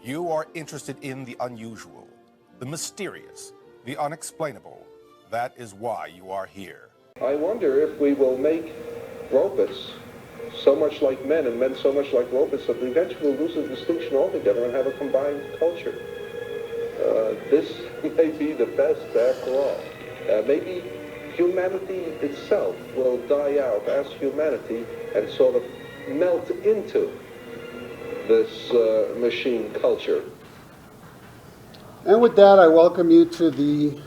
You are interested in the unusual, the mysterious, the unexplainable. That is why you are here. I wonder if we will make robots so much like men and men so much like robots that we eventually will lose the distinction altogether and have a combined culture. This may be the best after all. Maybe humanity itself will die out as humanity and sort of melt into this machine culture. And with that, I welcome you to the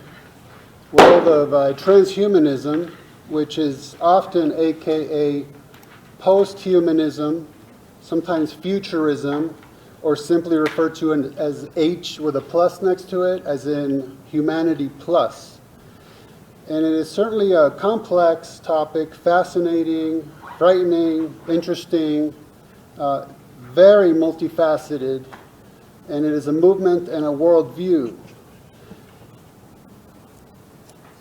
world of transhumanism, which is often aka posthumanism, sometimes futurism, or simply referred to as H with a plus next to it, as in humanity plus. And it is certainly a complex topic, fascinating, frightening, interesting, very multifaceted, and it is a movement and a worldview.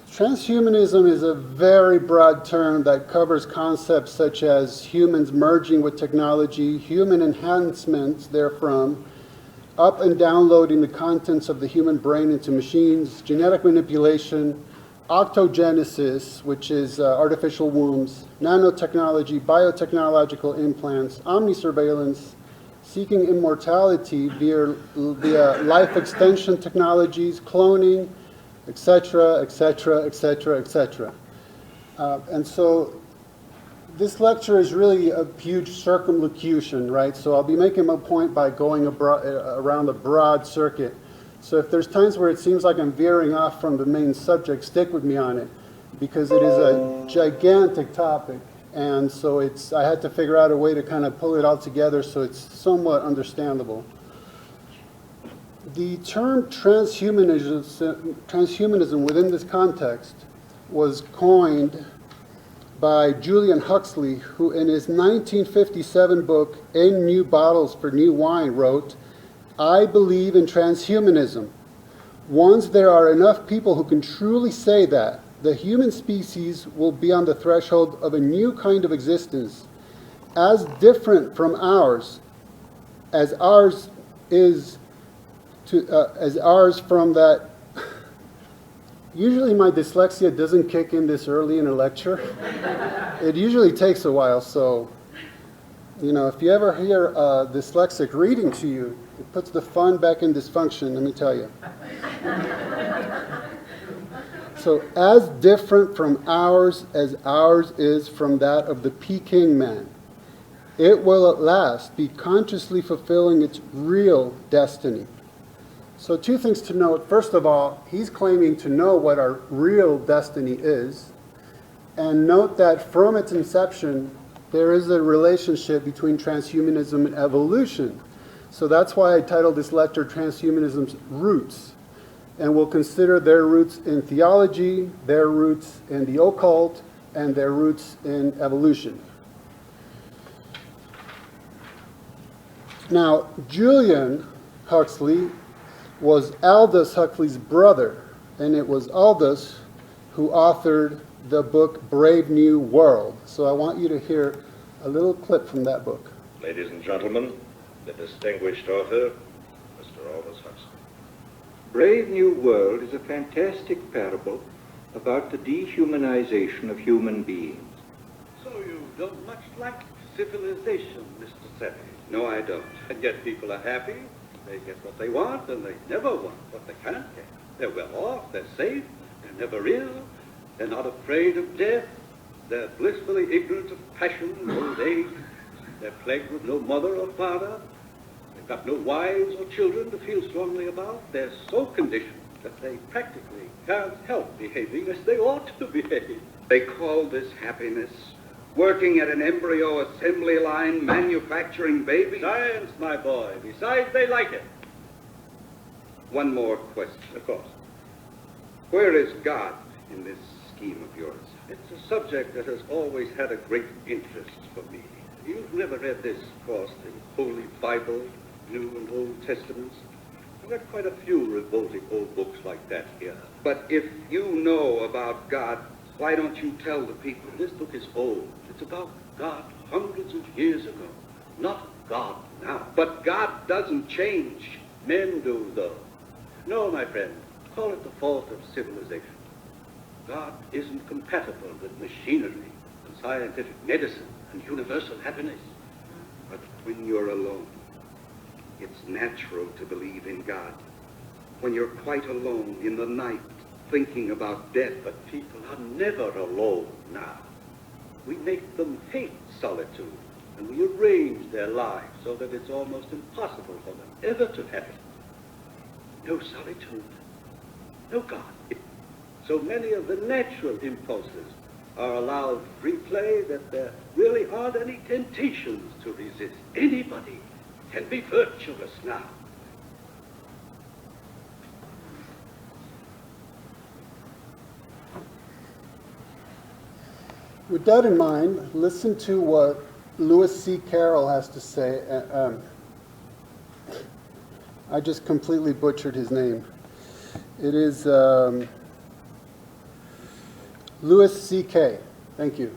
Transhumanism is a very broad term that covers concepts such as humans merging with technology, human enhancements therefrom, up and downloading the contents of the human brain into machines, genetic manipulation, octogenesis, which is artificial wombs, nanotechnology, biotechnological implants, omnisurveillance, seeking immortality via life extension technologies, cloning, etc., etc., etc., etc. And so this lecture is really a huge circumlocution, right? So I'll be making my point by going around a broad circuit. So if there's times where it seems like I'm veering off from the main subject, stick with me on it, because it is a gigantic topic. And so I had to figure out a way to kind of pull it all together so it's somewhat understandable. The term transhumanism within this context was coined by Julian Huxley, who in his 1957 book, In New Bottles for New Wine, wrote, "I believe in transhumanism. Once there are enough people who can truly say that, the human species will be on the threshold of a new kind of existence, as different from ours as ours is as ours from that." Usually my dyslexia doesn't kick in this early in a lecture. It usually takes a while, so, if you ever hear a dyslexic reading to you, it puts the fun back in dysfunction, let me tell you. So, as different from ours as ours is from that of the Peking man, it will at last be consciously fulfilling its real destiny. So 2 things to note. First of all, he's claiming to know what our real destiny is. And note that from its inception, there is a relationship between transhumanism and evolution. So that's why I titled this lecture Transhumanism's Roots. And we'll consider their roots in theology, their roots in the occult, and their roots in evolution. Now, Julian Huxley was Aldous Huxley's brother, and it was Aldous who authored the book Brave New World. So I want you to hear a little clip from that book. Ladies and gentlemen, the distinguished author, Mr. Aldous Huxley. Brave New World is a fantastic parable about the dehumanization of human beings. So you don't much like civilization, Mr. Savage? No, I don't. And yet people are happy. They get what they want, and they never want what they can't get. They're well off, they're safe, they're never ill, they're not afraid of death, they're blissfully ignorant of passion and old age, they're plagued with no mother or father, they've got no wives or children to feel strongly about, they're so conditioned that they practically can't help behaving as they ought to behave. They call this happiness. Working at an embryo assembly line, manufacturing babies. Science, my boy. Besides, they like it. One more question. Of course. Where is God in this scheme of yours? It's a subject that has always had a great interest for me. You've never read this, of course, the Holy Bible, New and Old Testaments. I've got quite a few revolting old books like that here. But if you know about God, why don't you tell the people? This book is old. It's about God hundreds of years ago, not God now. But God doesn't change. Men do, though. No, my friend, call it the fault of civilization. God isn't compatible with machinery and scientific medicine and universal happiness. But when you're alone, it's natural to believe in God. When you're quite alone in the night, thinking about death, but people are never alone now. We make them hate solitude, and we arrange their lives so that it's almost impossible for them ever to have it. No solitude, no God. So many of the natural impulses are allowed free play that there really aren't any temptations to resist. Anybody can be virtuous now. With that in mind, listen to what Lewis C. Carroll has to say. I just completely butchered his name. It is Louis C.K. Thank you.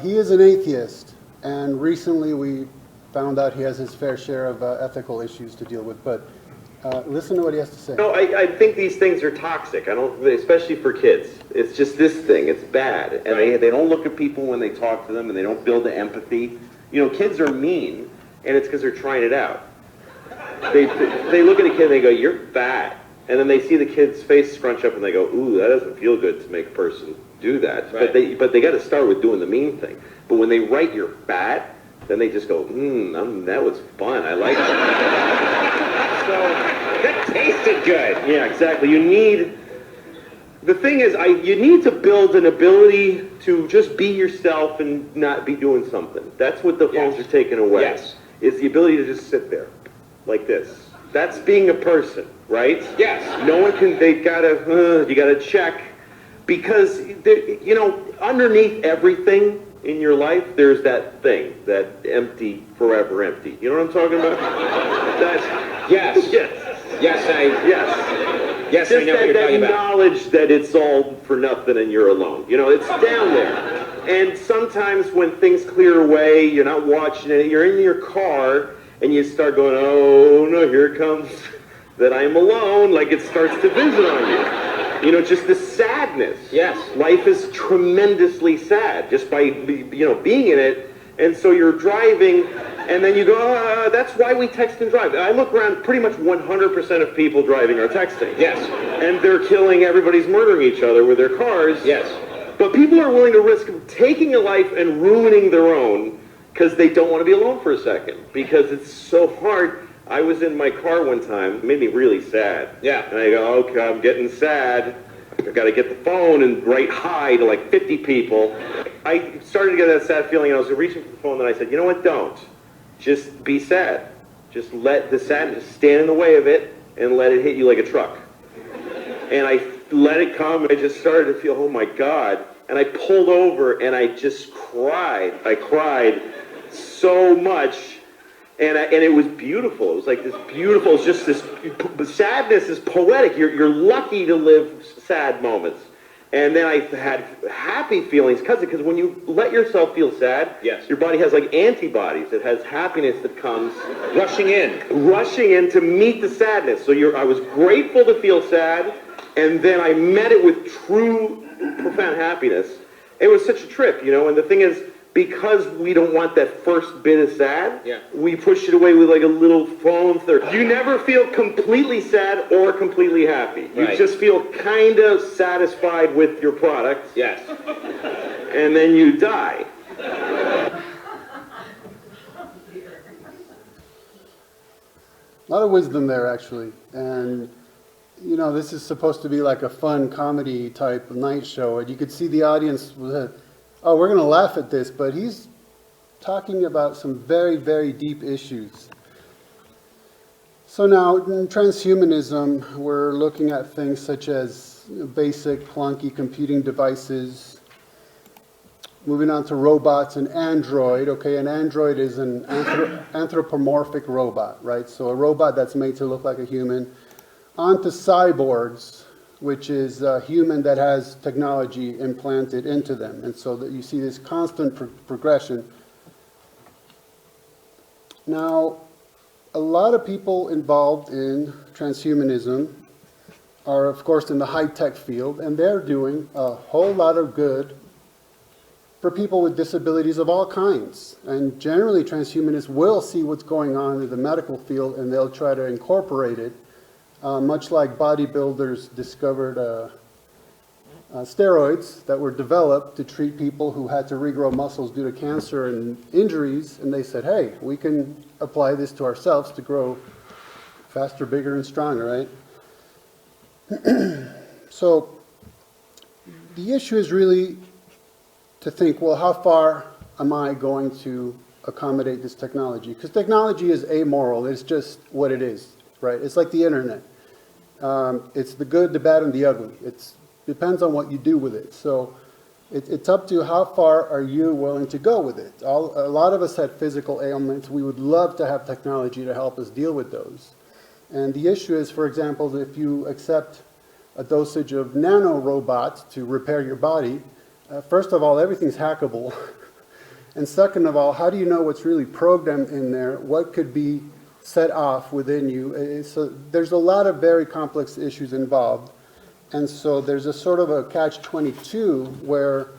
He is an atheist, and recently we found out he has his fair share of ethical issues to deal with. But listen to what he has to say. No, I think these things are toxic. I don't, especially for kids. It's just this thing. It's bad, and they don't look at people when they talk to them, and they don't build the empathy. You know, kids are mean, and it's because they're trying it out. They look at a kid and they go, "You're fat," and then they see the kid's face scrunch up and they go, "Ooh, that doesn't feel good to make a person do that." Right. But they got to start with doing the mean thing. But when they write "you're fat," then they just go, that was fun. I like it. So that tasted good. Yeah, exactly. You need. The thing is, you need to build an ability to just be yourself and not be doing something. That's what the phones are taking away. Yes. Is the ability to just sit there, like this. That's being a person, right? Yes. No one can. They gotta. You gotta check, because you know, underneath everything in your life, there's that thing, that empty, forever empty. You know what I'm talking about? That's Yes. yes. Yes, Just I know what you're that talking about. knowledge that it's all for nothing and you're alone. You know, it's down there. And sometimes when things clear away, you're not watching it, you're in your car, and you start going, "Oh no, here it comes that I'm alone," like it starts to visit on you. You know, just the sadness. Yes. Life is tremendously sad just by, being in it. And so you're driving, and then you go, that's why we text and drive. I look around, pretty much 100% of people driving are texting. Yes. And they're killing, everybody's murdering each other with their cars. Yes. But people are willing to risk taking a life and ruining their own because they don't want to be alone for a second. Because it's so hard. I was in my car one time, it made me really sad. Yeah. And I go, okay, I'm getting sad. I've got to get the phone and write hi to like 50 people. I started to get that sad feeling, and I was reaching for the phone, and I said, you know what, don't. Just be sad. Just let the sadness stand in the way of it, and let it hit you like a truck. And I let it come, and I just started to feel, oh my God. And I pulled over, and I just cried. I cried so much. And it was beautiful. It was like this beautiful, it's just this, sadness is poetic. You're lucky to live sad moments. And then I had happy feelings because when you let yourself feel sad, yes, your body has like antibodies. It has happiness that comes rushing in to meet the sadness. So I was grateful to feel sad, and then I met it with true, profound happiness. It was such a trip, and the thing is, because we don't want that first bit of sad, we push it away with like a little phone third. You never feel completely sad or completely happy. You just feel kind of satisfied with your product. Yes. And then you die. A lot of wisdom there, actually. And, this is supposed to be like a fun comedy type of night show. And you could see the audience was, oh, we're going to laugh at this, but he's talking about some very, very deep issues. So now, in transhumanism, we're looking at things such as basic, clunky computing devices. Moving on to robots and android. Okay, an android is an anthropomorphic robot, right? So a robot that's made to look like a human. On to cyborgs, which is a human that has technology implanted into them. And so that you see this constant progression. Now, a lot of people involved in transhumanism are, of course, in the high-tech field, and they're doing a whole lot of good for people with disabilities of all kinds. And generally, transhumanists will see what's going on in the medical field, and they'll try to incorporate it, much like bodybuilders discovered steroids that were developed to treat people who had to regrow muscles due to cancer and injuries, and they said, hey, we can apply this to ourselves to grow faster, bigger, and stronger, right? So the issue is really to think, well, how far am I going to accommodate this technology? Because technology is amoral. It's just what it is, right? It's like the internet. It's the good, the bad, and the ugly. It depends on what you do with it. So it's up to how far are you willing to go with it. A lot of us had physical ailments. We would love to have technology to help us deal with those. And the issue is, for example, if you accept a dosage of nanorobots to repair your body, first of all, everything's hackable. And second of all, how do you know what's really programmed in there? What could be set off within you? So there's a lot of very complex issues involved. And so there's a sort of a catch-22 where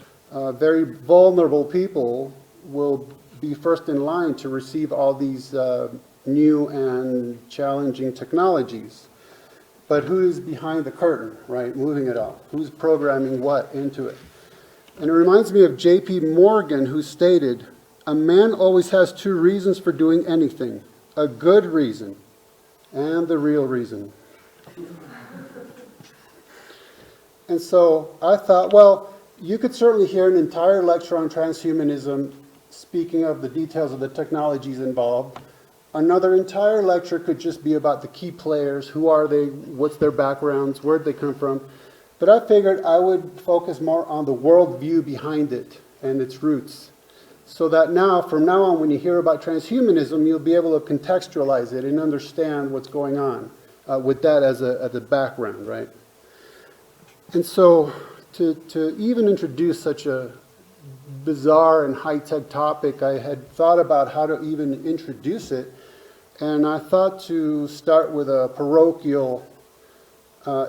very vulnerable people will be first in line to receive all these new and challenging technologies. But who's behind the curtain, right, moving it all? Who's programming what into it? And it reminds me of J.P. Morgan, who stated, "A man always has two reasons for doing anything, a good reason and the real reason." And so I thought, well, you could certainly hear an entire lecture on transhumanism, speaking of the details of the technologies involved. Another entire lecture could just be about the key players. Who are they? What's their backgrounds? Where'd they come from? But I figured I would focus more on the worldview behind it and its roots. So that now, from now on, when you hear about transhumanism, you'll be able to contextualize it and understand what's going on with that as a background, right? And so to even introduce such a bizarre and high-tech topic, I had thought about how to even introduce it. And I thought to start with a parochial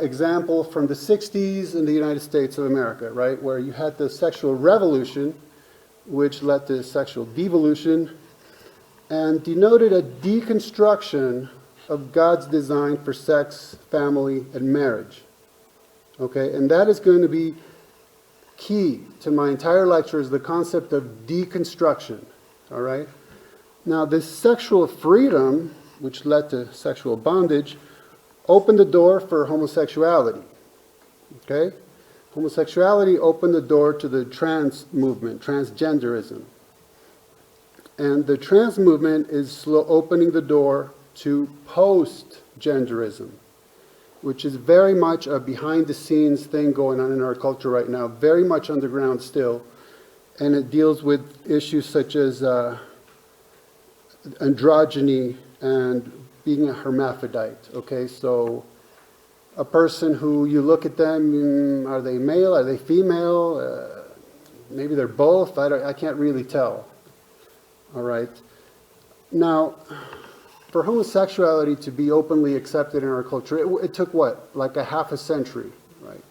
example from the 60s in the United States of America, right, where you had the sexual revolution, which led to sexual devolution, and denoted a deconstruction of God's design for sex, family, and marriage. Okay, and that is going to be key to my entire lecture, is the concept of deconstruction, all right? Now, this sexual freedom, which led to sexual bondage, opened the door for homosexuality, okay? Homosexuality opened the door to the trans movement, transgenderism. And the trans movement is opening the door to postgenderism, which is very much a behind-the-scenes thing going on in our culture right now, very much underground still. And it deals with issues such as androgyny and being a hermaphrodite, okay? So a person who you look at them, are they male, are they female? Maybe they're both, I can't really tell, all right? Now, for homosexuality to be openly accepted in our culture, it took what, like a half a century, right?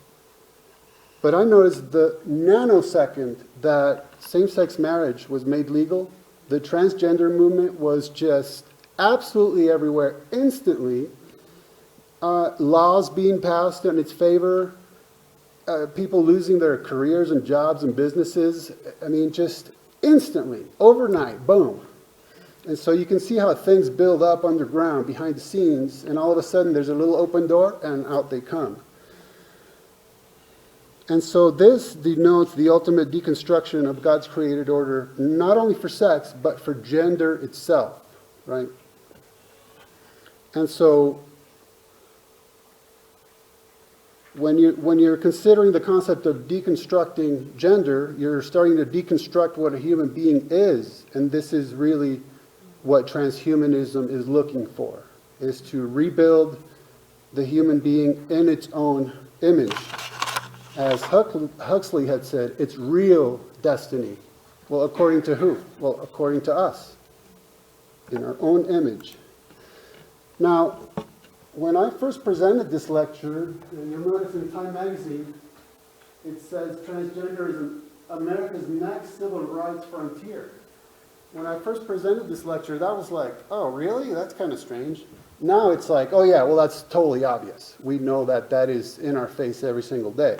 But I noticed the nanosecond that same-sex marriage was made legal, the transgender movement was just absolutely everywhere instantly. Laws being passed in its favor, people losing their careers and jobs and businesses. I mean, just instantly, overnight, boom. And so you can see how things build up underground, behind the scenes, and all of a sudden there's a little open door, and out they come. And so this denotes the ultimate deconstruction of God's created order, not only for sex, but for gender itself, right? And so when you're considering the concept of deconstructing gender, you're starting to deconstruct what a human being is, and this is really what transhumanism is looking for, is to rebuild the human being in its own image. As Huxley had said, its real destiny. Well, according to who? Well, according to us, in our own image. Now, when I first presented this lecture, and you'll notice in Time magazine, it says transgenderism, America's next civil rights frontier. When I first presented this lecture, that was like, oh, really? That's kind of strange. Now it's like, oh yeah, well that's totally obvious. We know that that is in our face every single day.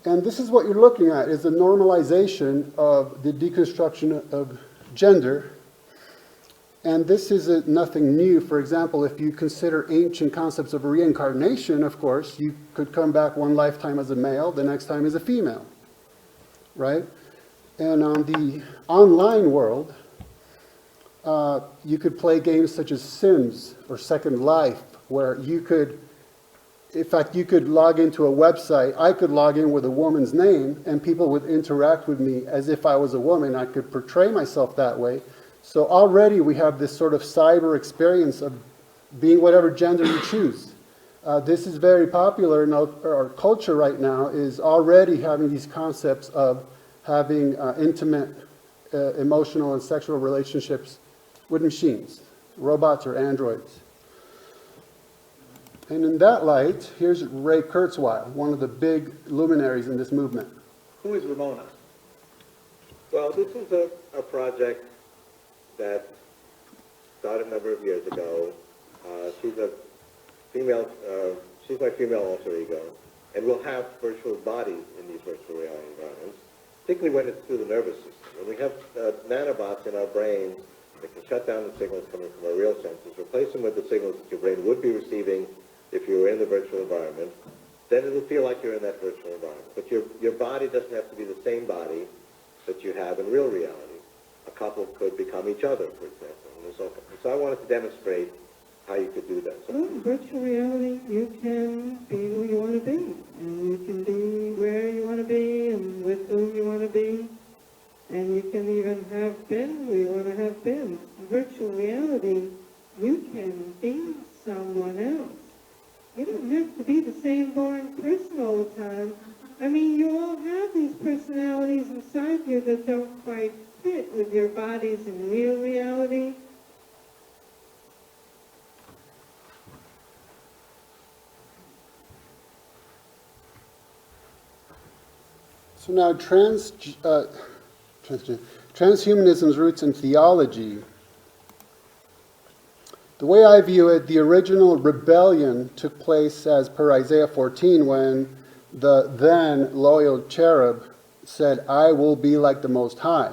And this is what you're looking at, is the normalization of the deconstruction of gender. And this is nothing new. For example, if you consider ancient concepts of reincarnation, of course, you could come back one lifetime as a male, the next time as a female, right? And on the online world, you could play games such as Sims or Second Life, where you could, in fact, you could log into a website. I could log in with a woman's name, and people would interact with me as if I was a woman. I could portray myself that way. So already we have this sort of cyber experience of being whatever gender you choose. This is very popular in our culture right now, is already having these concepts of having intimate emotional and sexual relationships with machines, robots or androids. And in that light, here's Ray Kurzweil, one of the big luminaries in this movement. Who is Ramona? Well, this is a project that started a number of years ago. She's a female, she's my female alter ego, and we'll have virtual bodies in these virtual reality environments, particularly when it's through the nervous system. When we have nanobots in our brain that can shut down the signals coming from our real senses, replace them with the signals that your brain would be receiving if you were in the virtual environment, then it'll feel like you're in that virtual environment. But your body doesn't have to be the same body that you have in real reality. A couple could become each other, for example. So I wanted to demonstrate how you could do that. So well, in virtual reality, you can be who you want to be, and you can be where you want to be, and with whom you want to be, and you can even have been who you want to have been. In virtual reality, you can be someone else. You don't have to be the same boring person all the time. I mean, you all have these personalities inside you that don't quite fit with your bodies in real reality. So now transhumanism's roots in theology. The way I view it, the original rebellion took place as per Isaiah 14 when the then loyal cherub said, I will be like the Most High.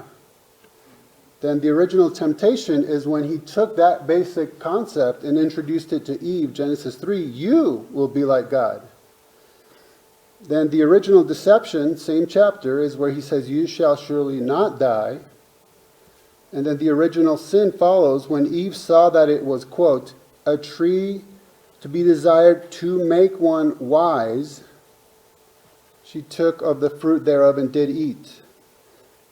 Then the original temptation is when he took that basic concept and introduced it to Eve, Genesis 3, you will be like God. Then the original deception, same chapter, is where he says, you shall surely not die. And then the original sin follows when Eve saw that it was, quote, a tree to be desired to make one wise. She took of the fruit thereof and did eat.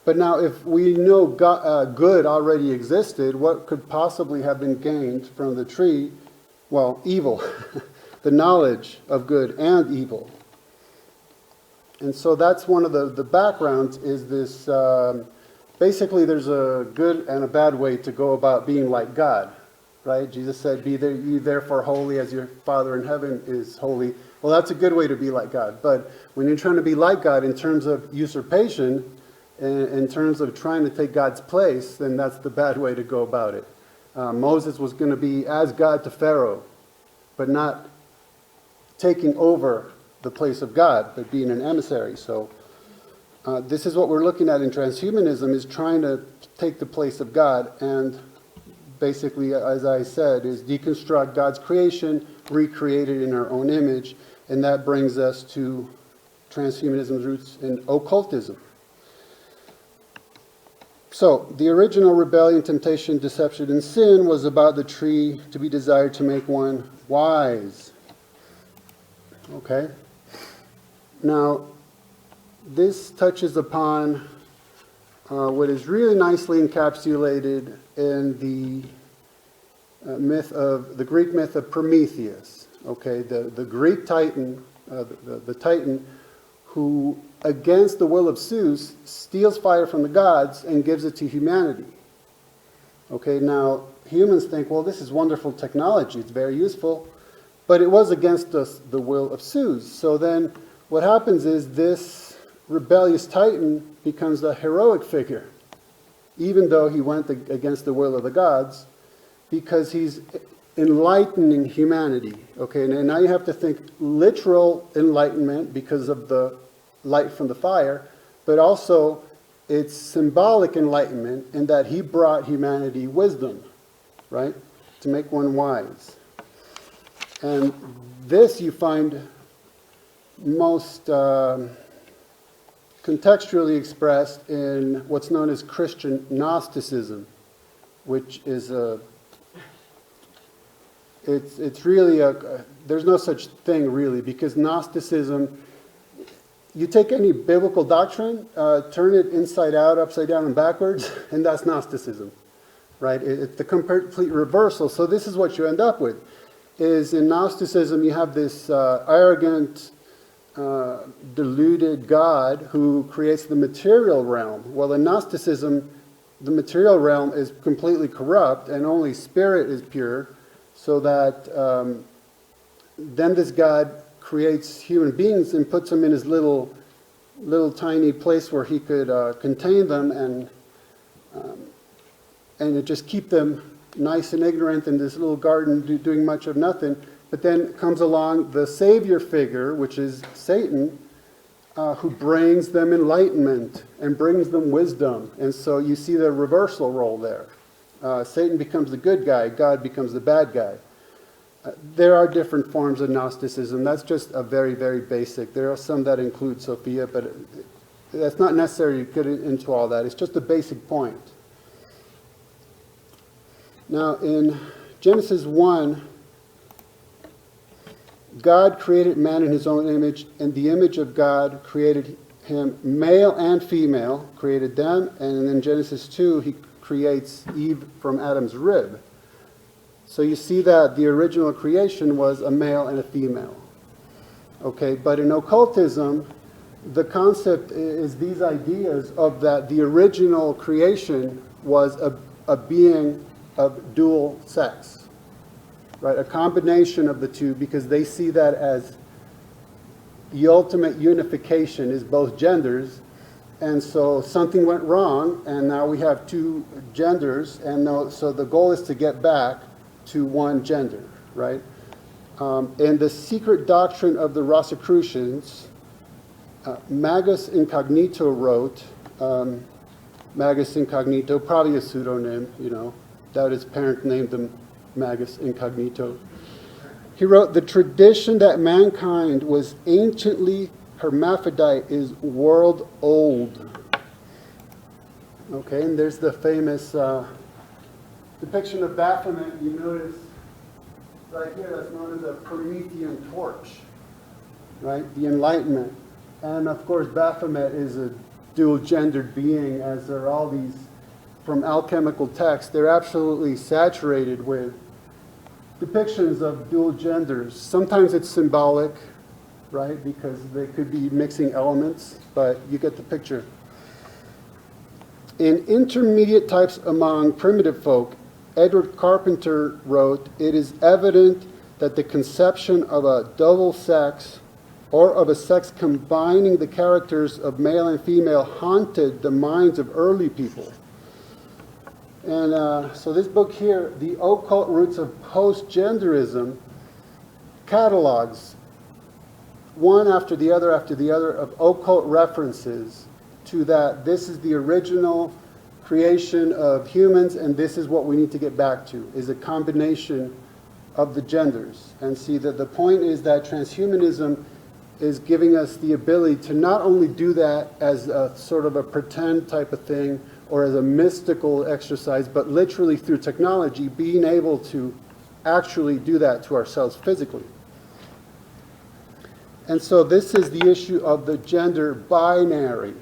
But now if we know good already existed, what could possibly have been gained from the tree? Well, evil. The knowledge of good and evil. And so that's one of the backgrounds is this, basically there's a good and a bad way to go about being like God, right? Jesus said, be ye therefore holy as your Father in heaven is holy. Well, that's a good way to be like God. But when you're trying to be like God in terms of usurpation, in terms of trying to take God's place, then that's the bad way to go about it. Moses was going to be as God to Pharaoh, but not taking over the place of God, but being an emissary. So this is what we're looking at in transhumanism, is trying to take the place of God and basically, as I said, is deconstruct God's creation, recreate it in our own image, and that brings us to transhumanism's roots in occultism. So, the original rebellion, temptation, deception, and sin was about the tree to be desired to make one wise. Okay? Now, this touches upon what is really nicely encapsulated in the Greek myth of Prometheus. Okay, the Greek Titan, the Titan who, against the will of Zeus, steals fire from the gods and gives it to humanity. Okay, now humans think, well, this is wonderful technology, it's very useful, but it was against the will of Zeus. So then what happens is this rebellious Titan becomes a heroic figure, even though he went against the will of the gods, because he's enlightening humanity. Okay, and now you have to think literal enlightenment because of the light from the fire, but also it's symbolic enlightenment in that he brought humanity wisdom, right? To make one wise. And this you find most contextually expressed in what's known as Christian Gnosticism, which is it's really there's no such thing really, because Gnosticism, you take any biblical doctrine, turn it inside out, upside down, and backwards, and that's Gnosticism, right? It's the complete reversal. So this is what you end up with, is in Gnosticism you have this arrogant, deluded God who creates the material realm. Well, in Gnosticism, the material realm is completely corrupt and only spirit is pure, so that then this God creates human beings and puts them in his little tiny place where he could contain them and just keep them nice and ignorant in this little garden doing much of nothing. But then comes along the savior figure, which is Satan, who brings them enlightenment and brings them wisdom. And so you see the reversal role there. Satan becomes the good guy, God becomes the bad guy. There are different forms of Gnosticism. That's just a very, very basic. There are some that include Sophia, but that's not necessary to get into all that. It's just a basic point. Now, in Genesis 1, God created man in his own image, and the image of God created him, male and female, created them. And in Genesis 2, he creates Eve from Adam's rib. So you see that the original creation was a male and a female. Okay, but in occultism, the concept is these ideas of that the original creation was a being of dual sex, right? A combination of the two, because they see that as the ultimate unification is both genders. And so something went wrong, and now we have two genders, and so the goal is to get back to one gender, right? And the secret doctrine of the Rosicrucians, Magus Incognito wrote, Magus Incognito, probably a pseudonym, you know, that his parent named him Magus Incognito. He wrote, the tradition that mankind was anciently hermaphrodite is world old. Okay, and there's the famous depiction of Baphomet. You notice right here, that's known as a Promethean torch, right? The Enlightenment. And of course, Baphomet is a dual-gendered being, as are all these from alchemical texts. They're absolutely saturated with depictions of dual genders. Sometimes it's symbolic, right? Because they could be mixing elements, but you get the picture. In Intermediate Types Among Primitive Folk, Edward Carpenter wrote, it is evident that the conception of a double sex or of a sex combining the characters of male and female haunted the minds of early people. And so this book here, The Occult Roots of Postgenderism, catalogs one after the other of occult references to that this is the original creation of humans, and this is what we need to get back to, is a combination of the genders. And see that the point is that transhumanism is giving us the ability to not only do that as a sort of a pretend type of thing or as a mystical exercise, but literally through technology being able to actually do that to ourselves physically. And so this is the issue of the gender binary,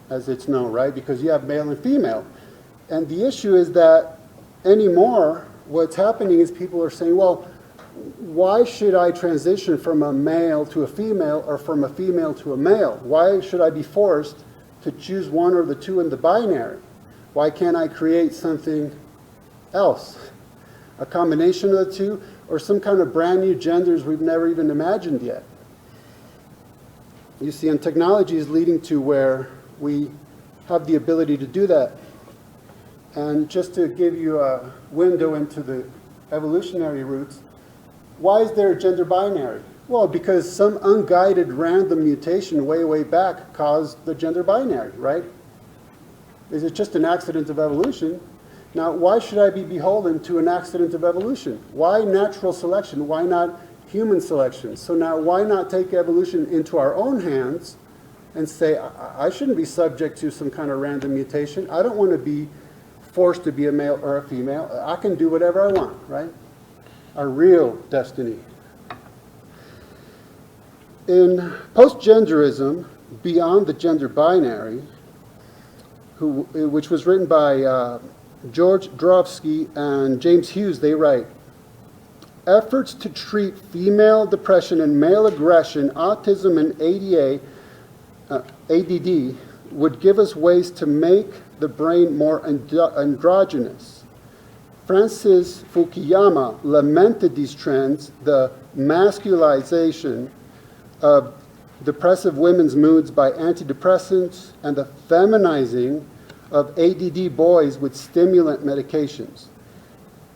as it's known, right? Because you have male and female. And the issue is that anymore, what's happening is people are saying, well, why should I transition from a male to a female or from a female to a male? Why should I be forced to choose one or the two in the binary? Why can't I create something else? a combination of the two, or some kind of brand new genders we've never even imagined yet. You see, and technology is leading to where we have the ability to do that. And just to give you a window into the evolutionary roots, why is there a gender binary? Well, because some unguided random mutation way, way back caused the gender binary, right? Is it just an accident of evolution? Now, why should I be beholden to an accident of evolution? Why natural selection? Why not human selection? So now, why not take evolution into our own hands and say, I shouldn't be subject to some kind of random mutation. I don't want to be forced to be a male or a female. I can do whatever I want, right? Our real destiny. In postgenderism, Beyond the Gender Binary, which was written by George Drofsky and James Hughes, they write, efforts to treat female depression and male aggression, autism, and ADD would give us ways to make the brain more androgynous. Francis Fukuyama lamented these trends, the masculization of depressive women's moods by antidepressants and the feminizing of ADD boys with stimulant medications.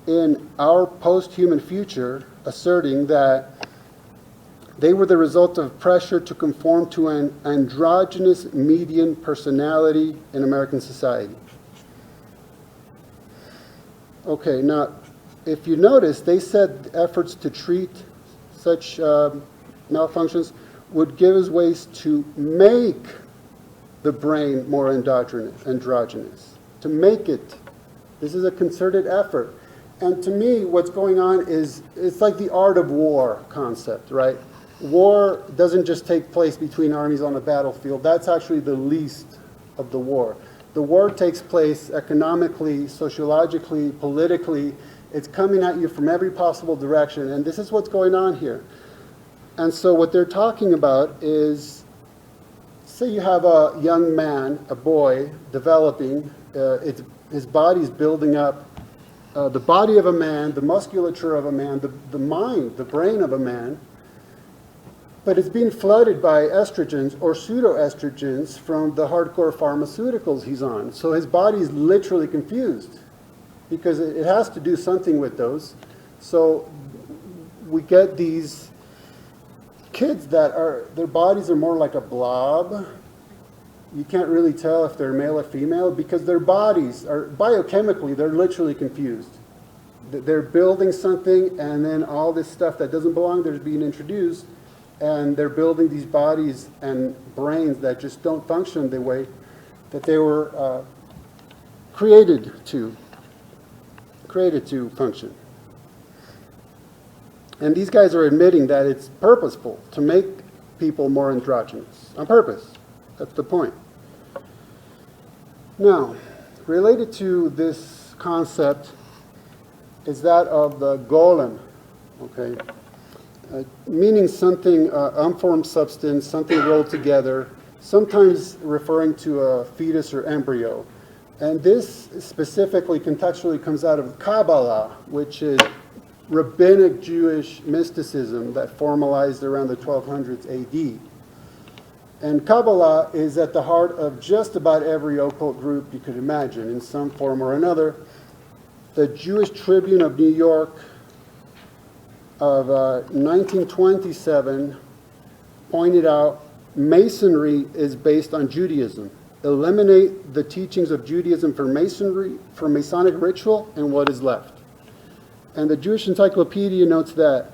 In Our Post-Human Future, asserting that they were the result of pressure to conform to an androgynous median personality in American society. Okay, now, if you notice, they said efforts to treat such malfunctions would give us ways to make the brain more androgynous, to make it. This is a concerted effort. And to me, what's going on is, it's like the art of war concept, right? War doesn't just take place between armies on a battlefield. That's actually the least of the war. The war takes place economically, sociologically, politically. It's coming at you from every possible direction, and this is what's going on here. And so what they're talking about is, say you have a young man, a boy, developing, his body's building up, the body of a man, the musculature of a man, the mind, the brain of a man, but it's being flooded by estrogens or pseudoestrogens from the hardcore pharmaceuticals he's on. So his body's literally confused because it has to do something with those. So we get these kids that their bodies are more like a blob. You can't really tell if they're male or female because their bodies are, biochemically, they're literally confused. They're building something and then all this stuff that doesn't belong there is being introduced, and they're building these bodies and brains that just don't function the way that they were created to function. And these guys are admitting that it's purposeful to make people more androgynous, on purpose. That's the point. Now, related to this concept is that of the golem, okay? Meaning something, unformed substance, something rolled together, sometimes referring to a fetus or embryo. And this specifically, contextually, comes out of Kabbalah, which is rabbinic Jewish mysticism that formalized around the 1200s AD. And Kabbalah is at the heart of just about every occult group you could imagine in some form or another. The Jewish Tribune of New York of 1927 pointed out Masonry is based on Judaism. Eliminate the teachings of Judaism for Masonry, for Masonic ritual, and what is left. And the Jewish Encyclopedia notes that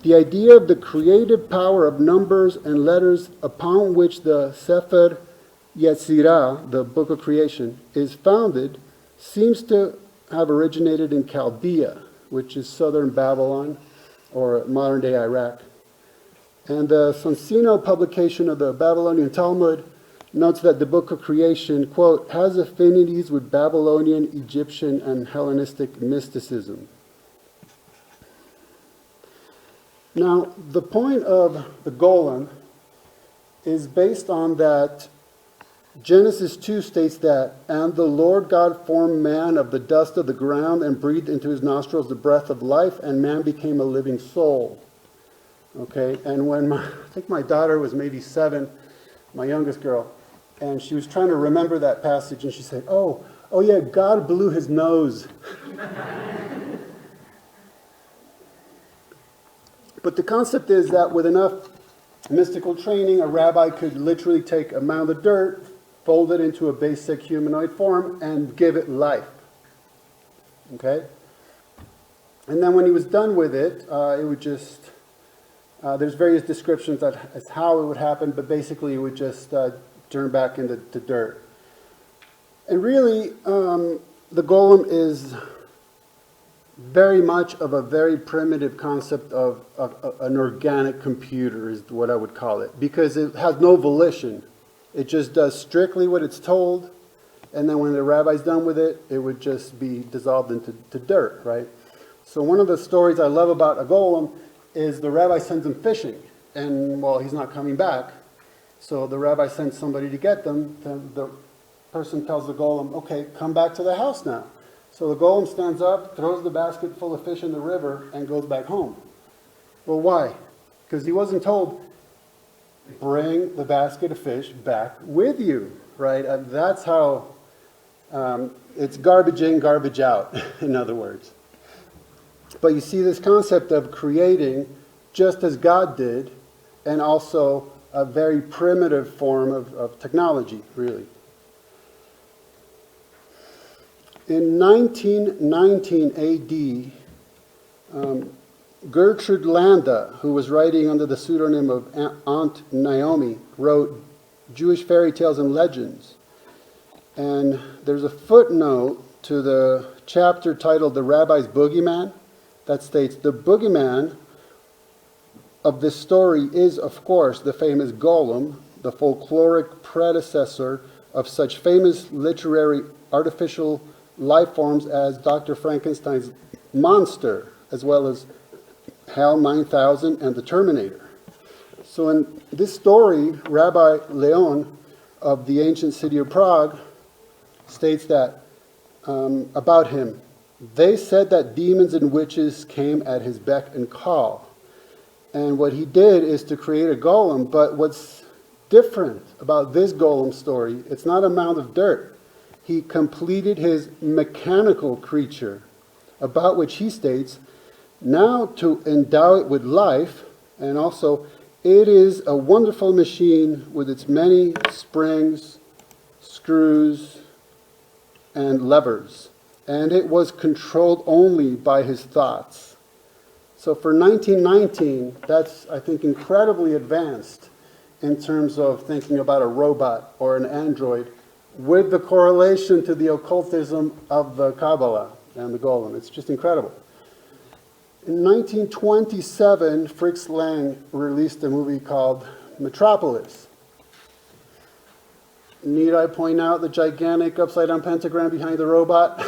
the idea of the creative power of numbers and letters upon which the Sefer Yetzirah, the Book of Creation, is founded seems to have originated in Chaldea, which is southern Babylon, or modern-day Iraq. And the Sonsino publication of the Babylonian Talmud notes that the Book of Creation, quote, has affinities with Babylonian, Egyptian, and Hellenistic mysticism. Now, the point of the golem is based on that Genesis 2 states that, and the Lord God formed man of the dust of the ground and breathed into his nostrils the breath of life, and man became a living soul. Okay, and when I think my daughter was maybe 7, my youngest girl, and she was trying to remember that passage, and she said, oh yeah, God blew his nose. But the concept is that with enough mystical training, a rabbi could literally take a mound of dirt, fold it into a basic humanoid form, and give it life. Okay? And then when he was done with it, it would just, there's various descriptions as how it would happen, but basically it would just turn back into dirt. And really, the golem is very much of a very primitive concept of an organic computer is what I would call it, because it has no volition. It just does strictly what it's told, and then when the rabbi's done with it, it would just be dissolved into dirt, right? So one of the stories I love about a golem is the rabbi sends him fishing, and well, he's not coming back. So the rabbi sends somebody to get them. The person tells the golem, okay, come back to the house now. So the golem stands up, throws the basket full of fish in the river, and goes back home. Well, why? Because he wasn't told, bring the basket of fish back with you, right? That's how, it's garbage in, garbage out, in other words. But you see this concept of creating just as God did, and also a very primitive form of technology, really. In 1919 AD, Gertrude Landa, who was writing under the pseudonym of Aunt Naomi, wrote Jewish fairy tales and legends. And there's a footnote to the chapter titled The Rabbi's Boogeyman that states, the boogeyman of this story is, of course, the famous Golem, the folkloric predecessor of such famous literary artificial life forms as Dr. Frankenstein's monster, as well as HAL 9000 and the Terminator. So in this story, Rabbi Leon of the ancient city of Prague states that about him, they said that demons and witches came at his beck and call. And what he did is to create a golem, but what's different about this golem story, it's not a mound of dirt. He completed his mechanical creature, about which he states, now to endow it with life, and also it is a wonderful machine with its many springs, screws, and levers, and it was controlled only by his thoughts. So for 1919, that's, I think, incredibly advanced in terms of thinking about a robot or an android, with the correlation to the occultism of the Kabbalah and the Golem. It's just incredible. In 1927, Fritz Lang released a movie called Metropolis. Need I point out the gigantic upside-down pentagram behind the robot?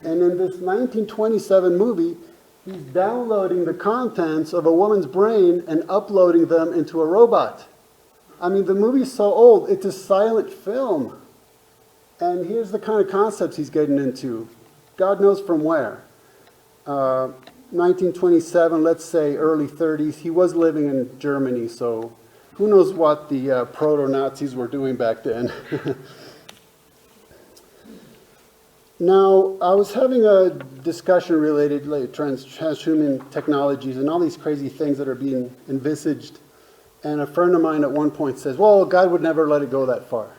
And in this 1927 movie, he's downloading the contents of a woman's brain and uploading them into a robot. I mean, the movie's so old, it's a silent film. And here's the kind of concepts he's getting into. God knows from where. 1927, let's say early 30s. He was living in Germany, so who knows what the proto-Nazis were doing back then. Now, I was having a discussion related to transhuman technologies and all these crazy things that are being envisaged. And a friend of mine at one point says, well, God would never let it go that far.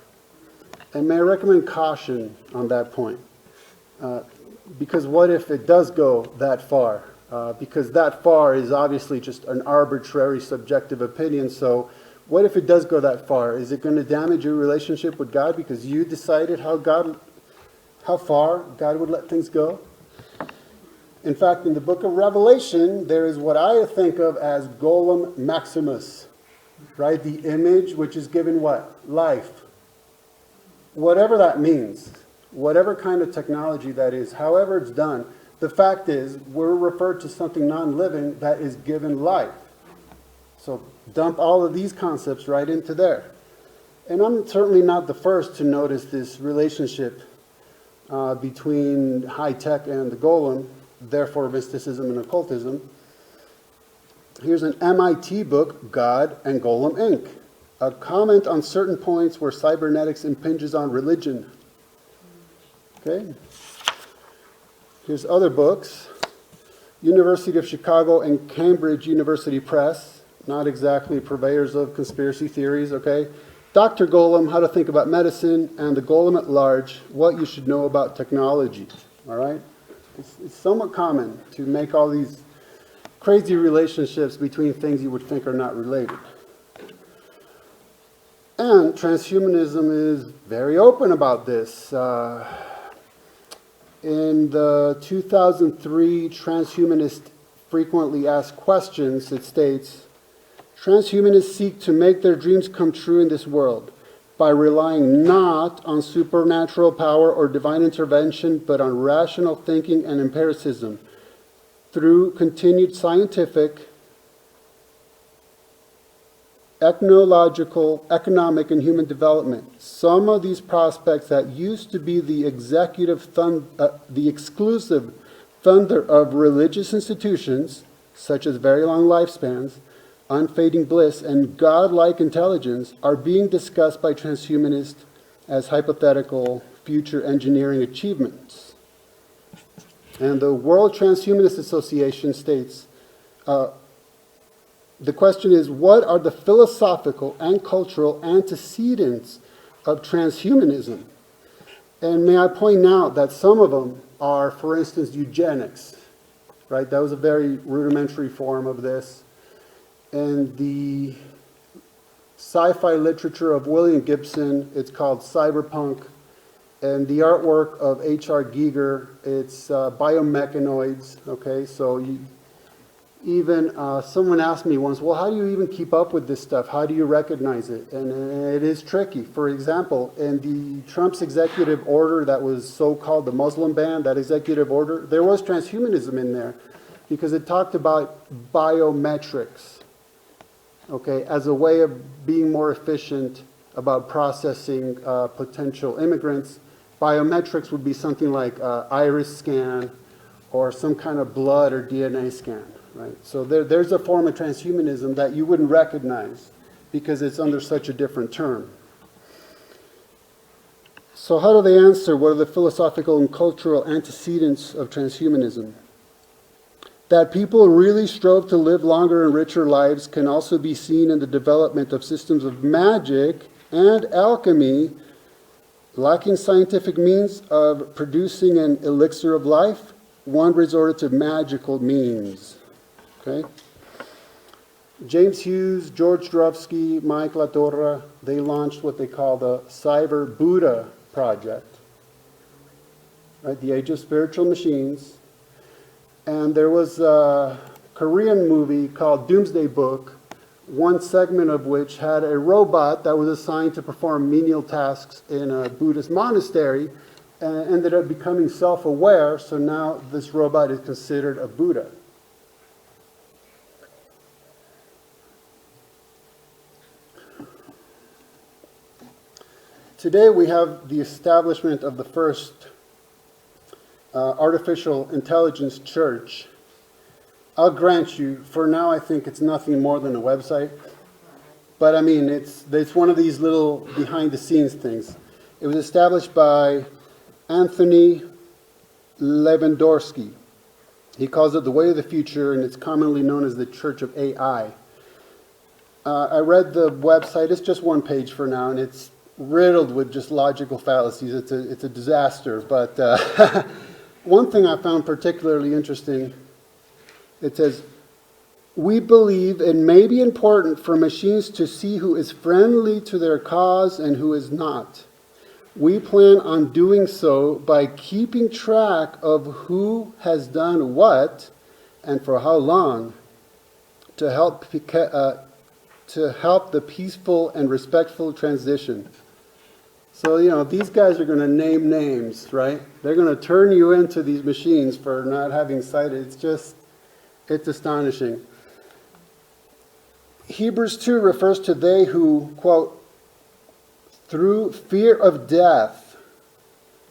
And may I recommend caution on that point? Because what if it does go that far? Because that far is obviously just an arbitrary subjective opinion. So what if it does go that far? Is it going to damage your relationship with God because you decided how far God would let things go? In fact, in the book of Revelation, there is what I think of as Golem Maximus, right? The image which is given what? Life. Whatever that means, whatever kind of technology that is, however it's done, the fact is we're referred to something non-living that is given life. So dump all of these concepts right into there. And I'm certainly not the first to notice this relationship between high tech and the golem, therefore mysticism and occultism. Here's an MIT book, God and Golem Inc., a comment on certain points where cybernetics impinges on religion. Okay. Here's other books. University of Chicago and Cambridge University Press, not exactly purveyors of conspiracy theories, okay? Dr. Golem, How to Think About Medicine, and the Golem at Large, What You Should Know About Technology, all right? It's somewhat common to make all these crazy relationships between things you would think are not related. And transhumanism is very open about this. In the 2003 Transhumanist Frequently Asked Questions, it states, transhumanists seek to make their dreams come true in this world by relying not on supernatural power or divine intervention, but on rational thinking and empiricism through continued scientific, ethnological, economic, and human development. Some of these prospects that used to be the exclusive thunder of religious institutions, such as very long lifespans, unfading bliss, and godlike intelligence, are being discussed by transhumanists as hypothetical future engineering achievements. And the World Transhumanist Association states, the question is, what are the philosophical and cultural antecedents of transhumanism? And may I point out that some of them are, for instance, eugenics, right? That was a very rudimentary form of this. And the sci-fi literature of William Gibson, it's called cyberpunk. And the artwork of H.R. Giger, it's biomechanoids, okay? So even someone asked me once, well, how do you even keep up with this stuff? How do you recognize it? And it is tricky. For example, in the Trump's executive order that was so-called the Muslim ban, that executive order, there was transhumanism in there because it talked about biometrics, okay, as a way of being more efficient about processing potential immigrants. Biometrics would be something like iris scan or some kind of blood or DNA scan. Right. So there's a form of transhumanism that you wouldn't recognize because it's under such a different term. So how do they answer what are the philosophical and cultural antecedents of transhumanism? That people really strove to live longer and richer lives can also be seen in the development of systems of magic and alchemy, lacking scientific means of producing an elixir of life. One resorted to magical means. Okay. James Hughes, George Drofsky, Mike LaTorre, they launched what they call the Cyber Buddha Project, right? The Age of Spiritual Machines. And there was a Korean movie called Doomsday Book, one segment of which had a robot that was assigned to perform menial tasks in a Buddhist monastery and ended up becoming self-aware, so now this robot is considered a Buddha. Today we have the establishment of the first artificial intelligence church. I'll grant you, for now I think it's nothing more than a website. But I mean, it's one of these little behind-the-scenes things. It was established by Anthony Lewandowski. He calls it the Way of the Future, and it's commonly known as the Church of AI. I read the website. It's just one page for now, and it's riddled with just logical fallacies. It's a disaster. But one thing I found particularly interesting, it says, we believe it may be important for machines to see who is friendly to their cause and who is not. We plan on doing so by keeping track of who has done what and for how long to help the peaceful and respectful transition. So, you know, these guys are going to name names, right? They're going to turn you into these machines for not having sight. It's astonishing. Hebrews 2 refers to they who, quote, through fear of death,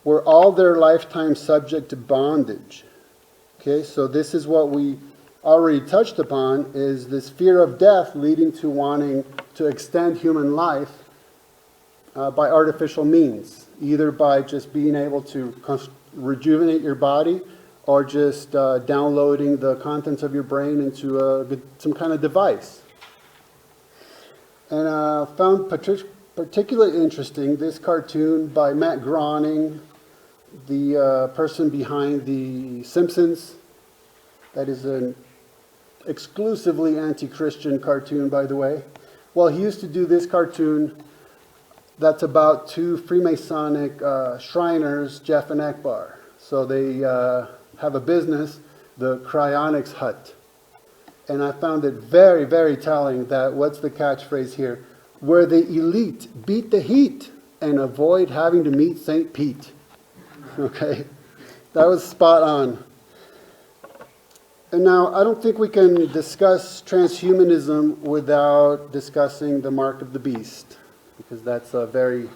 were all their lifetime subject to bondage. Okay, so this is what we already touched upon, is this fear of death leading to wanting to extend human life by artificial means, either by just being able to rejuvenate your body or just downloading the contents of your brain into some kind of device. And I found particularly interesting this cartoon by Matt Groening, the person behind The Simpsons. That is an exclusively anti-Christian cartoon, by the way. Well, he used to do this cartoon that's about two Freemasonic Shriners, Jeff and Akbar. So they have a business, the Cryonics Hut. And I found it very, very telling that, what's the catchphrase here? Where the elite beat the heat and avoid having to meet St. Pete. Okay? That was spot on. And now, I don't think we can discuss transhumanism without discussing the mark of the beast, because that's very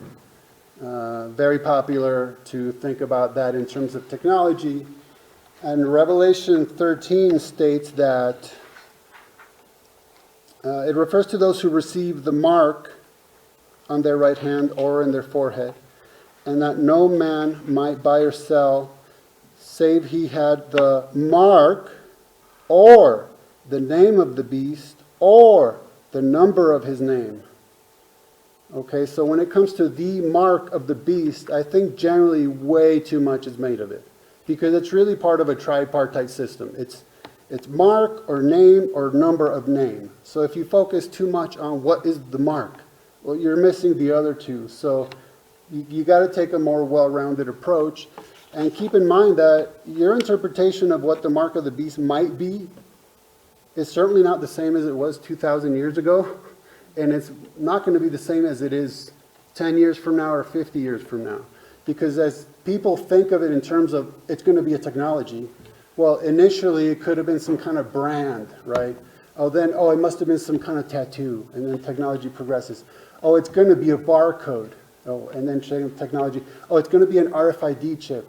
popular to think about that in terms of technology. And Revelation 13 states that it refers to those who receive the mark on their right hand or in their forehead, and that no man might buy or sell save he had the mark or the name of the beast or the number of his name. Okay, so when it comes to the mark of the beast, I think generally way too much is made of it, because it's really part of a tripartite system. It's mark or name or number of name. So if you focus too much on what is the mark, well, you're missing the other two. So you got to take a more well-rounded approach, and keep in mind that your interpretation of what the mark of the beast might be is certainly not the same as it was 2,000 years ago, and it's not going to be the same as it is 10 years from now or 50 years from now. Because as people think of it in terms of it's going to be a technology, well, initially it could have been some kind of brand, right? It must have been some kind of tattoo, and then technology progresses. Oh, it's going to be a barcode. Oh, and then technology. Oh, it's going to be an RFID chip.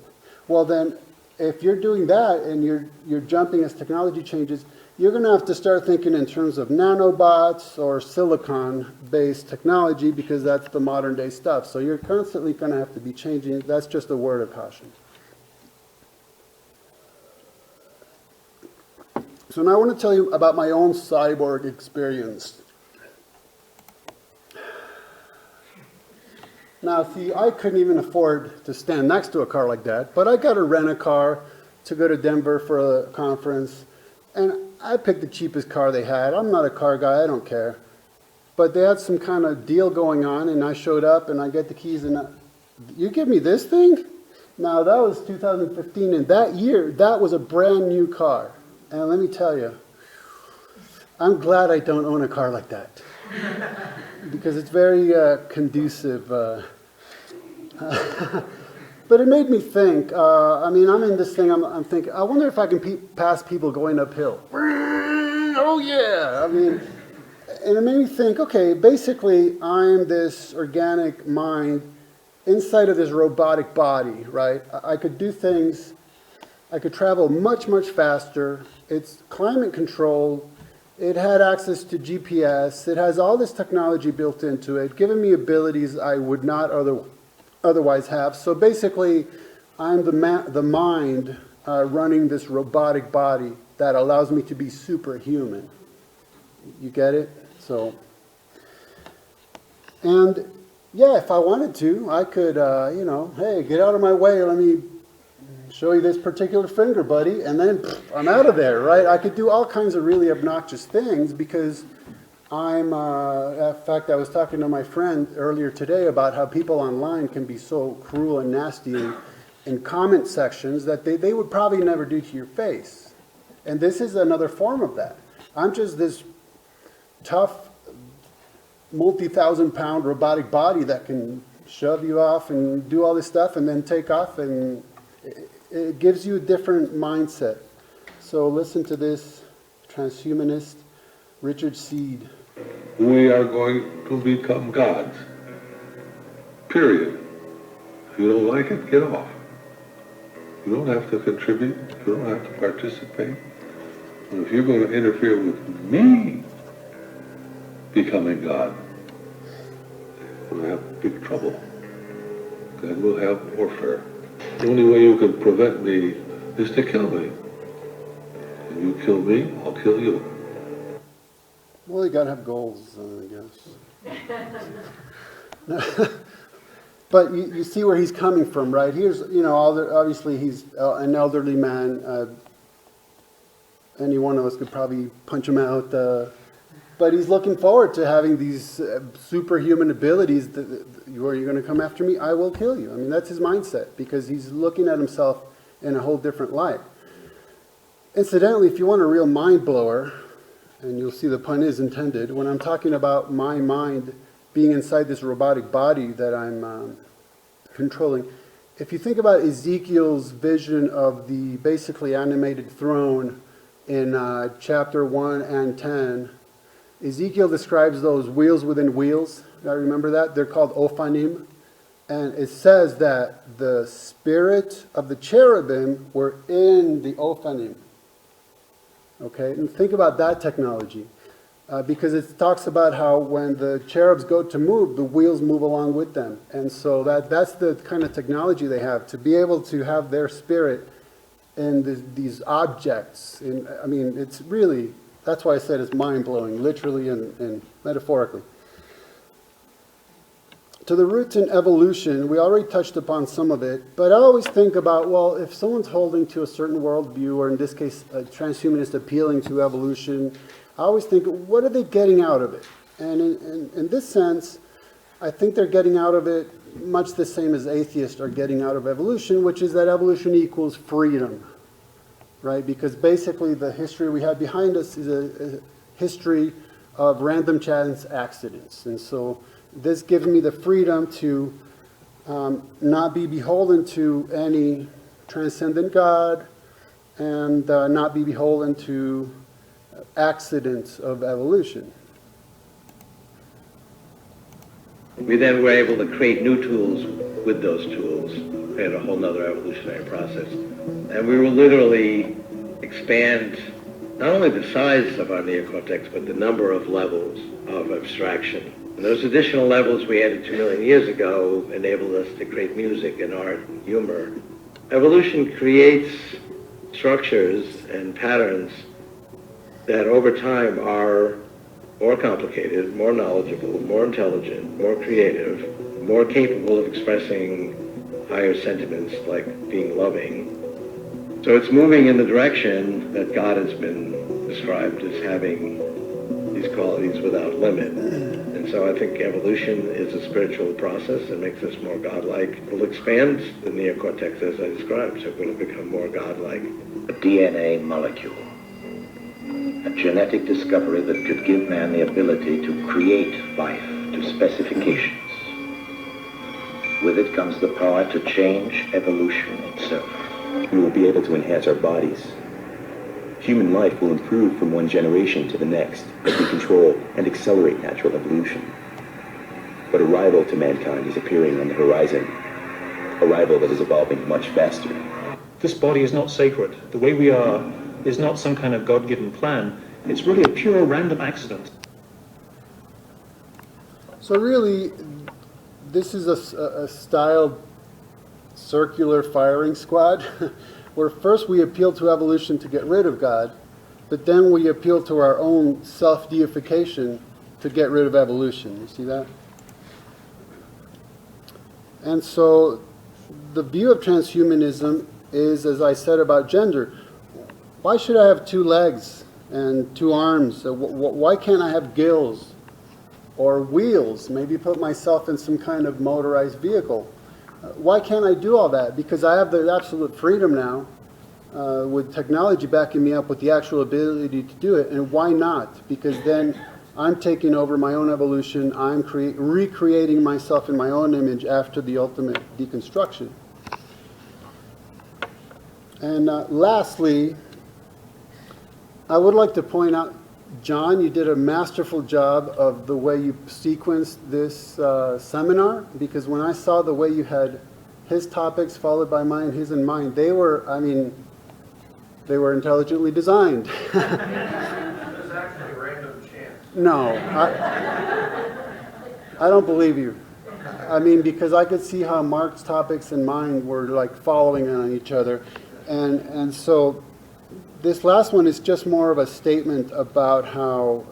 Well, then, if you're doing that and you're jumping as technology changes, you're going to have to start thinking in terms of nanobots or silicon-based technology, because that's the modern day stuff. So you're constantly going to have to be changing. That's just a word of caution. So now I want to tell you about my own cyborg experience. Now, see, I couldn't even afford to stand next to a car like that, but I got to rent a car to go to Denver for a conference, and I picked the cheapest car they had. I'm not a car guy, I don't care. But they had some kind of deal going on, and I showed up, and I get the keys, and you give me this thing? Now, that was 2015, and that year, that was a brand new car. And let me tell you, I'm glad I don't own a car like that, because it's very conducive. But it made me think. I'm in this thing, I'm thinking, I wonder if I can pass people going uphill. Oh yeah! And it made me think, okay, basically I'm this organic mind inside of this robotic body, right? I could do things, I could travel much, much faster. It's climate controlled. It had access to GPS. It has all this technology built into it, giving me abilities I would not otherwise have. So basically, I'm the mind running this robotic body that allows me to be superhuman. You get it? So, and yeah, if I wanted to, I could, hey, get out of my way. Let me show you this particular finger, buddy, and then I'm out of there, right? I could do all kinds of really obnoxious things, because in fact, I was talking to my friend earlier today about how people online can be so cruel and nasty in comment sections that they would probably never do to your face. And this is another form of that. I'm just this tough, multi-thousand-pound robotic body that can shove you off and do all this stuff and then take off, and it gives you a different mindset. So listen to this transhumanist, Richard Seed. We are going to become gods. Period. If you don't like it, get off. You don't have to contribute. You don't have to participate. But if you're going to interfere with me becoming God, we'll have big trouble. Then we'll have warfare. The only way you can prevent me is to kill me. And you kill me, I'll kill you. Well, you gotta have goals, I guess. But you see where he's coming from, right? Here's, obviously he's an elderly man. Any one of us could probably punch him out. But he's looking forward to having these superhuman abilities. Are you going to come after me? I will kill you. I mean, that's his mindset, because he's looking at himself in a whole different light. Incidentally, if you want a real mind blower, and you'll see the pun is intended, when I'm talking about my mind being inside this robotic body that I'm controlling, if you think about Ezekiel's vision of the basically animated throne in chapter 1 and 10, Ezekiel describes those wheels within wheels. I remember that? They're called ophanim. And it says that the spirit of the cherubim were in the ophanim. Okay, and think about that technology. Because it talks about how when the cherubs go to move, the wheels move along with them. And so that's the kind of technology they have, to be able to have their spirit in these objects. I mean, it's really, that's why I said it's mind-blowing, literally and metaphorically. To the roots in evolution, we already touched upon some of it, but I always think about, well, if someone's holding to a certain worldview, or in this case, a transhumanist appealing to evolution, I always think, what are they getting out of it? And in this sense, I think they're getting out of it much the same as atheists are getting out of evolution, which is that evolution equals freedom, right? Because basically the history we have behind us is a history of random chance accidents. And so this gives me the freedom to not be beholden to any transcendent God, and not be beholden to accidents of evolution. We then were able to create new tools with those tools, create a whole nother evolutionary process. And we will literally expand not only the size of our neocortex, but the number of levels of abstraction. And those additional levels we added 2 million years ago enabled us to create music and art and humor. Evolution creates structures and patterns that over time are more complicated, more knowledgeable, more intelligent, more creative, more capable of expressing higher sentiments like being loving. So it's moving in the direction that God has been described as having these qualities without limit. And so I think evolution is a spiritual process that makes us more godlike. It will expand the neocortex as I described, so we'll become more godlike. A DNA molecule. A genetic discovery that could give man the ability to create life to specifications. With it comes the power to change evolution itself. We will be able to enhance our bodies. Human life will improve from one generation to the next as we control and accelerate natural evolution. But a rival to mankind is appearing on the horizon. A rival that is evolving much faster. This body is not sacred. The way we are is not some kind of God-given plan. It's really a pure random accident. So really, this is a styled circular firing squad, where first we appeal to evolution to get rid of God, but then we appeal to our own self-deification to get rid of evolution. You see that? And so the view of transhumanism is, as I said about gender, why should I have 2 legs and 2 arms? Why can't I have gills or wheels? Maybe put myself in some kind of motorized vehicle. Why can't I do all that? Because I have the absolute freedom now, with technology backing me up with the actual ability to do it. And why not? Because then I'm taking over my own evolution. I'm recreating myself in my own image after the ultimate deconstruction. And lastly, I would like to point out John, you did a masterful job of the way you sequenced this seminar, because when I saw the way you had his topics followed by mine, his and mine, they were, I mean, they were intelligently designed. It was actually random chance. No, I don't believe you. I mean, because I could see how Mark's topics and mine were like following on each other. And so this last one is just more of a statement about how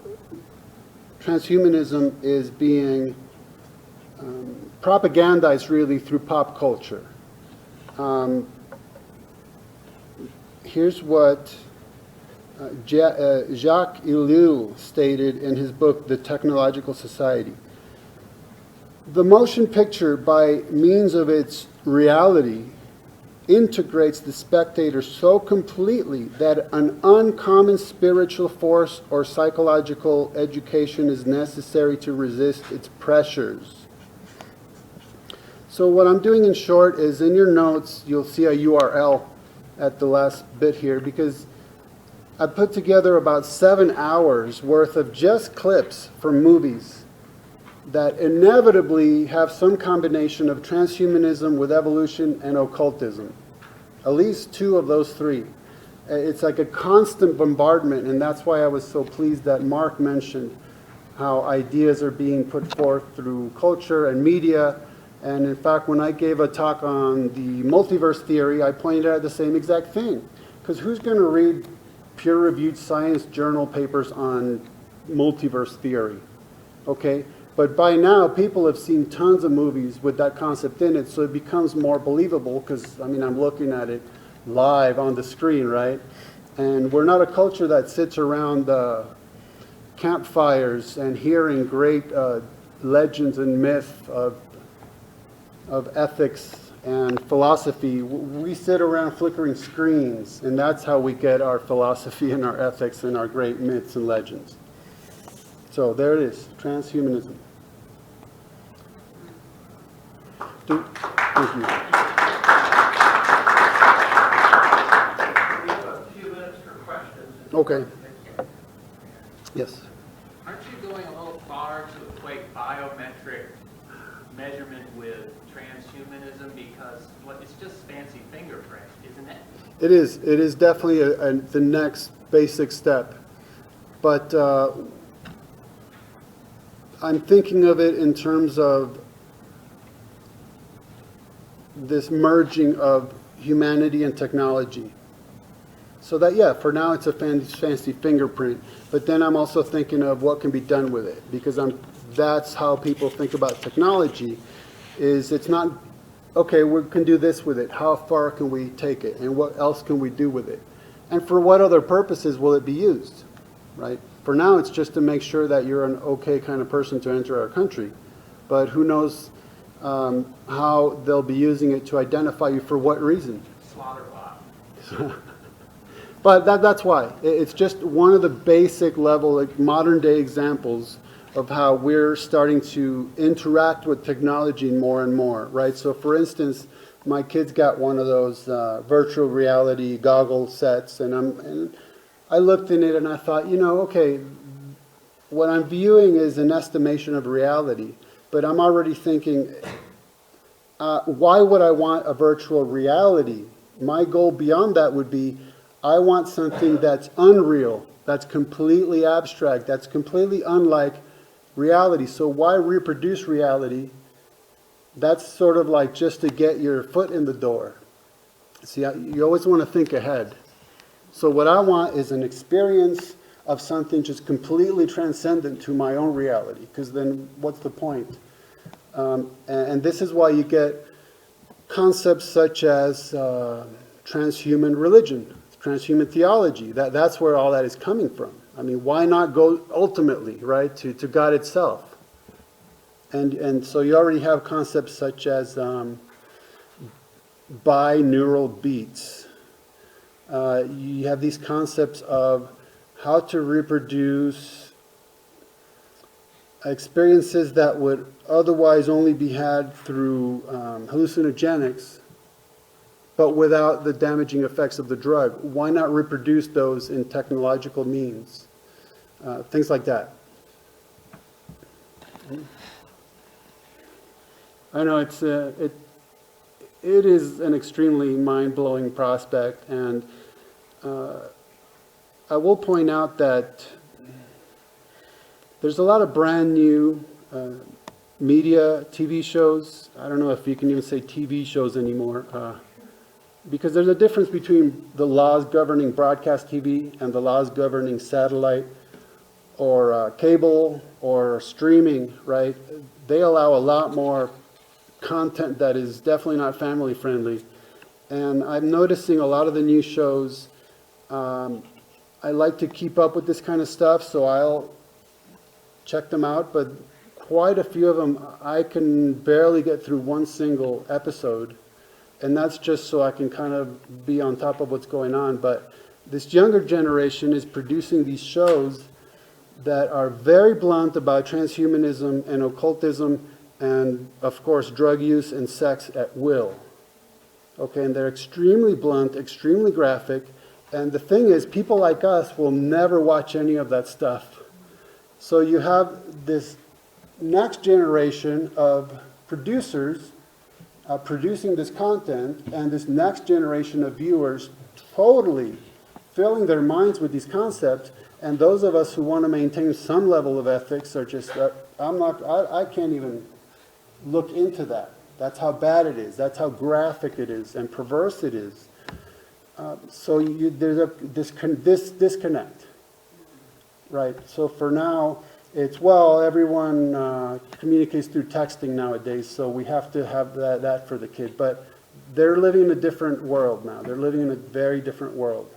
transhumanism is being propagandized really through pop culture. Here's what Jacques Ellul stated in his book, The Technological Society. The motion picture, by means of its reality, integrates the spectator so completely that an uncommon spiritual force or psychological education is necessary to resist its pressures. So what I'm doing in short is, in your notes, you'll see a URL at the last bit here, because I put together about 7 hours worth of just clips from movies that inevitably have some combination of transhumanism with evolution and occultism. At least 2 of those 3. It's like a constant bombardment, and that's why I was so pleased that Mark mentioned how ideas are being put forth through culture and media. And in fact, when I gave a talk on the multiverse theory, I pointed out the same exact thing. Because who's going to read peer-reviewed science journal papers on multiverse theory? Okay? But by now, people have seen tons of movies with that concept in it, so it becomes more believable because, I mean, I'm looking at it live on the screen, right? And we're not a culture that sits around campfires and hearing great legends and myths of ethics and philosophy. We sit around flickering screens, and that's how we get our philosophy and our ethics and our great myths and legends. So there it is, transhumanism. Thank you. We have a few minutes for questions. Okay. Yes. Aren't you going a little far to equate biometric measurement with transhumanism, because it's just fancy fingerprint, isn't it? It is. It is definitely the next basic step. But I'm thinking of it in terms of this merging of humanity and technology. So that, yeah, for now it's a fancy fingerprint. But then I'm also thinking of what can be done with it, because that's how people think about technology. Is it's not, okay, we can do this with it. How far can we take it? And what else can we do with it? And for what other purposes will it be used, right? For now, it's just to make sure that you're an okay kind of person to enter our country. But who knows how they'll be using it to identify you for what reason. Slaughter block. But that's why. It's just one of the basic level, like modern day examples of how we're starting to interact with technology more and more, right? So for instance, my kids got one of those virtual reality goggle sets, and I looked in it and I thought, you know, okay, what I'm viewing is an estimation of reality, but I'm already thinking, why would I want a virtual reality? My goal beyond that would be, I want something that's unreal, that's completely abstract, that's completely unlike reality. So why reproduce reality? That's sort of like just to get your foot in the door. See, you always want to think ahead. So what I want is an experience of something just completely transcendent to my own reality, because then what's the point? And this is why you get concepts such as transhuman religion, transhuman theology. That's where all that is coming from. I mean, why not go ultimately, right, to God itself? And so you already have concepts such as binaural beats. You have these concepts of how to reproduce experiences that would otherwise only be had through hallucinogenics, but without the damaging effects of the drug. Why not reproduce those in technological means? things like that. I know it is an extremely mind-blowing prospect, and I will point out that there's a lot of brand new media, TV shows. I don't know if you can even say TV shows anymore, because there's a difference between the laws governing broadcast TV and the laws governing satellite or cable or streaming, right? They allow a lot more content that is definitely not family friendly. And I'm noticing a lot of the new shows, I like to keep up with this kind of stuff, so I'll check them out, but quite a few of them, I can barely get through one single episode, and that's just so I can kind of be on top of what's going on. But this younger generation is producing these shows that are very blunt about transhumanism and occultism and, of course, drug use and sex at will. Okay, and they're extremely blunt, extremely graphic, and the thing is, people like us will never watch any of that stuff. So you have this next generation of producers producing this content, and this next generation of viewers totally filling their minds with these concepts, and those of us who want to maintain some level of ethics are just, I can't even look into that. That's how bad it is. That's how graphic it is and perverse it is. So there's this disconnect, right? So for now, it's, well, everyone communicates through texting nowadays, so we have to have that for the kid. But they're living in a different world now. They're living in a very different world.